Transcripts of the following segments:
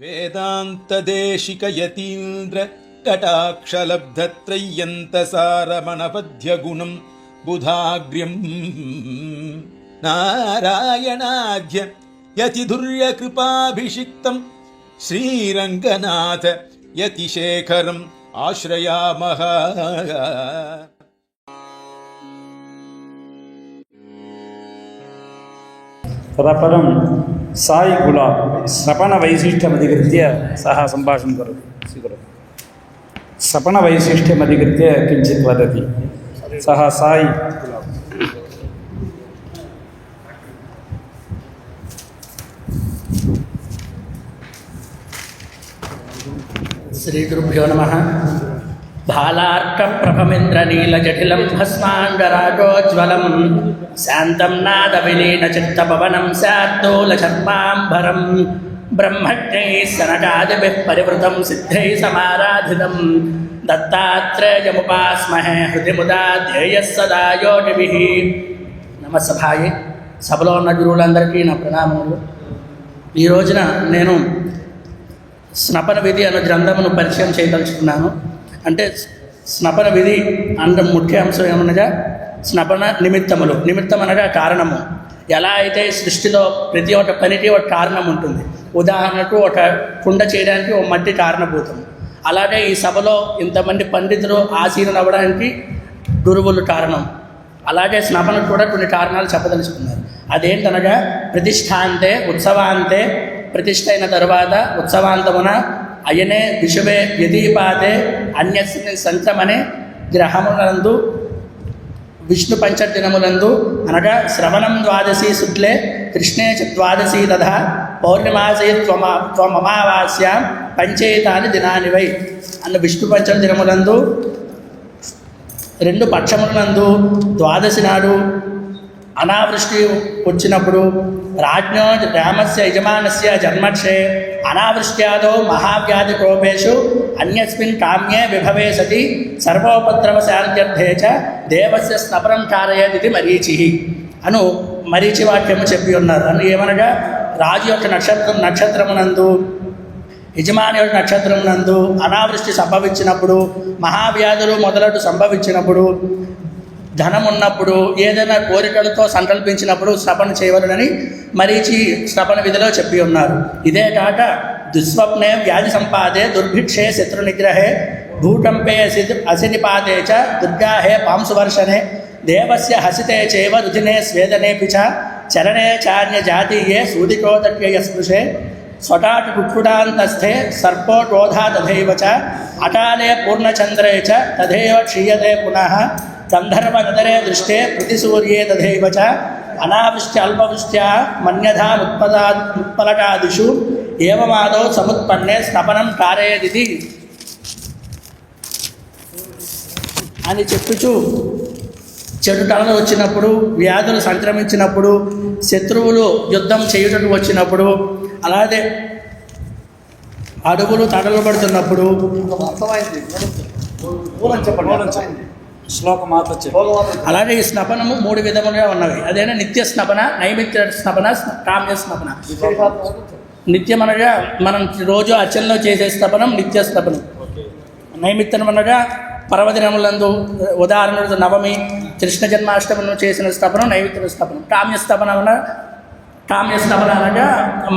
వేదాంతదేశిక యతీంద్ర కటాక్షలబ్ధత్రయ్యంతసారమణపద్యగుణం బుధాగ్ర్యం నారాయణాధ్య యతిధుర్యకృపాభిషిక్తం శ్రీరంగనాథ యతిశేఖరం ఆశ్రయామః. तदपरं साई गुलाब सपनवैशिष्ट्यमधिकृत्य सः सम्भाषणं करोति. स्वीकरोतु. सपनवैशिष्ट्यमधिकृत्य किञ्चित् वदति सः साई गुलाब. श्रीगुरुभ्यो नमः. भालार्कप्रभमिन्द्रनीलजटिलं भस्माण्डराजोज्ज्वलं शान्तं नादविलीनचित्तपवनं स्याद्दोलशर्माम्बरं ब्रह्मज्ञैः सनकादिभिः परिवृतं सिद्धैः समाराधितं दत्तात्रेयमुपास्महे हृदि मुदा ध्येयः सदा योगिभिः. నమస్సభాయే సభలో ఉన్న గురువులందరికీ నా ప్రణామములు. ఈ రోజున నేను స్నపన విధి అనే గ్రంథమును పరిచయం చేయదలుచుకున్నాను. అంటే స్నపన విధి అంటే ముఖ్య అంశం ఏమనగా స్నపన నిమిత్తములు. నిమిత్తం అనగా కారణము. ఎలా అయితే సృష్టిలో ప్రతి ఒక్క పనికి ఒక కారణం ఉంటుంది. ఉదాహరణకు ఒక కుండ చేయడానికి ఒక మట్టి కారణభూతం. అలాగే ఈ సభలో ఇంతమంది పండితులు ఆసీనులవ్వడానికి గురువులు కారణం. అలాగే స్నపనకు కూడా కొన్ని కారణాలు చెప్పదలుచుకున్నారు. అదేంటనగా ప్రతిష్టాంతే ఉత్సవాంతే, ప్రతిష్ఠ అయిన తర్వాత ఉత్సవాంతమున అయనే విషువే వ్యదీపాతే అన్యస్మిన్ సంక్రమణే గ్రహములందు విష్ణు పంచదినములందు అనగా శ్రవణం ద్వాదశి శుక్లే కృష్ణే చ ద్వాదశి తథా పౌర్ణమాసే త్వమమావాస్యాం పంచేతాని దినాని వై అన్న విష్ణు పంచదినములందు రెండు పక్షములందు ద్వాదశి నాడు అనావృష్టి వచ్చినప్పుడు రాజ్ఞో రామస్య యజమానస్య జన్మక్షే అనావృష్ట్యాదో మహావ్యాధి కోపేషు అన్యస్మిన్ కామ్యే విభవే సతి సర్వోపద్రవ శాంత్యర్థే చ దేవస్య స్నపనం కారయేది మరీచి అను మరీచి వాక్యము చెప్పి ఉన్నారు. అని ఏమనగా రాజు యొక్క నక్షత్రమునందు యజమాని యొక్క నక్షత్రమునందు అనావృష్టి సంభవించినప్పుడు, మహావ్యాధులు మొదలటు సంభవించినప్పుడు, ధనం ఉన్నప్పుడు, ఏదైనా కోరికలతో సంకల్పించినప్పుడు స్నపన చేయవలనని మరీచి స్నపన విధిలో చెప్పి ఉన్నారు. ఇదే కాక దుస్వప్నే వ్యాధి సంపాదే దుర్భిక్షే శత్రు నిగ్రహే భూకంపే అసినిపాతే చ దుర్గాహే పాంసువర్షనే దేవస్య హసితే చేవ రుధినే స్వేదనేపి చ చరణే చాన్య జాతీయే సూదికోదక్యయ స్పృశే స్వటాటి కుక్కుడాంతస్థే సర్పో క్రోధా తథైవ చ అకాలే పూర్ణచంద్రే చ తథైవ క్షీయతే పునః గంధర్వనదరే దృష్టే ప్రతిసూర్యే తథైవ చ అనావృష్ట్య అల్పవృష్ట్యా మన్యథా ముత్పలకాదిషు ఏవమాదౌ సముత్పన్నే స్నపనం కారయేదితి అని చెప్పుచూ చెడు కళలు వచ్చినప్పుడు, వ్యాధులు సంక్రమించినప్పుడు, శత్రువులు యుద్ధం చేయుటకు వచ్చినప్పుడు, అలాగే అడుగులు తడలబడుతున్నప్పుడు అలాగే ఈ స్నపనము 3 విధములుగా ఉన్నవి. అదేనా నిత్య స్నపన, నైమిత్య స్నపన, కామ్య స్నపన. నిత్యం అనగా మనం రోజు అర్చనలో చేసే స్నపనం నిత్య స్నపనం. నైమిత్యం అనగా పర్వదినములందు, ఉదాహరణకు నవమి, కృష్ణ జన్మాష్టమిను చేసిన స్నపనం నైమిత్య స్నపనం. కామ్య స్నపన అనగా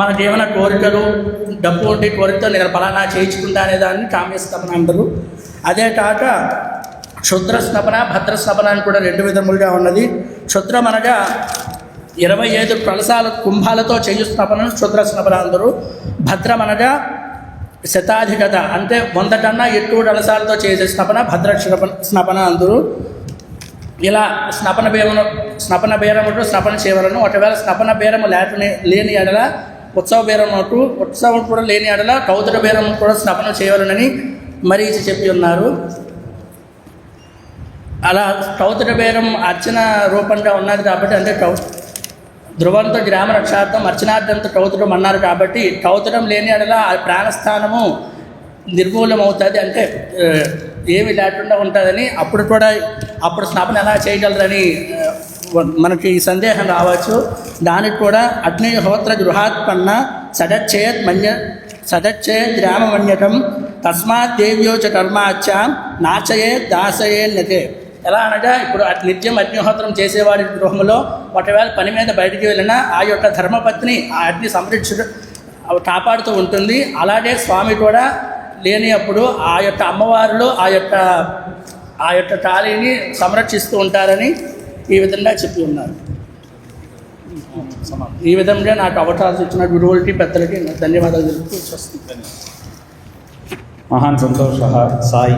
మనకి ఏమైనా కోరికలు, డబ్బు ఉండి కోరికతో నేను ఫలానా చేయించుకుంటా అనే దాన్ని కామ్య స్నపన అంటారు. అదే కాక క్షుద్ర స్నపన, భద్ర స్నపన అని కూడా 2 విధములుగా ఉన్నది. క్షుద్రం అనగా 25 కలశాల కుంభాలతో చేయు స్నపనం క్షుద్ర స్నపన అందరూ. భద్రం అనగా శతాధికత అంటే 100 కన్నా ఎక్కువ కలశాలతో చేసే స్నపన భద్ర స్నపన అందరూ. ఇలా స్నపన బేరముతో స్నపన చేయవలను. ఒకవేళ స్నపన బేరము లేని ఎడల ఉత్సవం కూడా లేని ఎడల కౌతుక బేరము కూడా స్నపన చేయవలనని మరీచి చెప్పి ఉన్నారు. అలా కౌతుక బేరం అర్చన రూపంగా ఉన్నది కాబట్టి, అంటే ధ్రువంతో గ్రామ రక్షార్థం అర్చనార్థంతో కౌతుకం అన్నారు కాబట్టి, కౌతుకం లేని అడలా ఆ ప్రాణస్థానము నిర్మూలమవుతుంది, అంటే ఏమి లేకుండా ఉంటుందని. అప్పుడు స్నాపన ఎలా చేయగలరని మనకి ఈ సందేహం రావచ్చు. దానికి కూడా అగ్నిహోత్ర గృహాత్పన్న సడచ్చేత్ మన్య సదచ్చే ద్రామమన్యకం తస్మాత్ దేవ్యో చ కర్మాచ్చ నాచయే దాసయేన్నతే. ఎలా అనగా ఇప్పుడు నిత్యం అగ్నిహోత్రం చేసేవాడి గృహంలో ఒకవేళ పని మీద బయటికి వెళ్ళినా ఆ యొక్క ధర్మపత్ని ఆ అగ్ని కాపాడుతూ ఉంటుంది. అలాగే స్వామి కూడా లేని అప్పుడు ఆ యొక్క అమ్మవారులు ఆ యొక్క తాళిని సంరక్షిస్తూ ఉంటారని ఈ విధంగా చెప్పి ఉన్నారు. ఈ విధంగా నాకు అవకాశం ఇచ్చిన గురువులకి పెద్దలకి ధన్యవాదాలు తెలుపుతూ వస్తుంది. महान् सन्तोषः साई।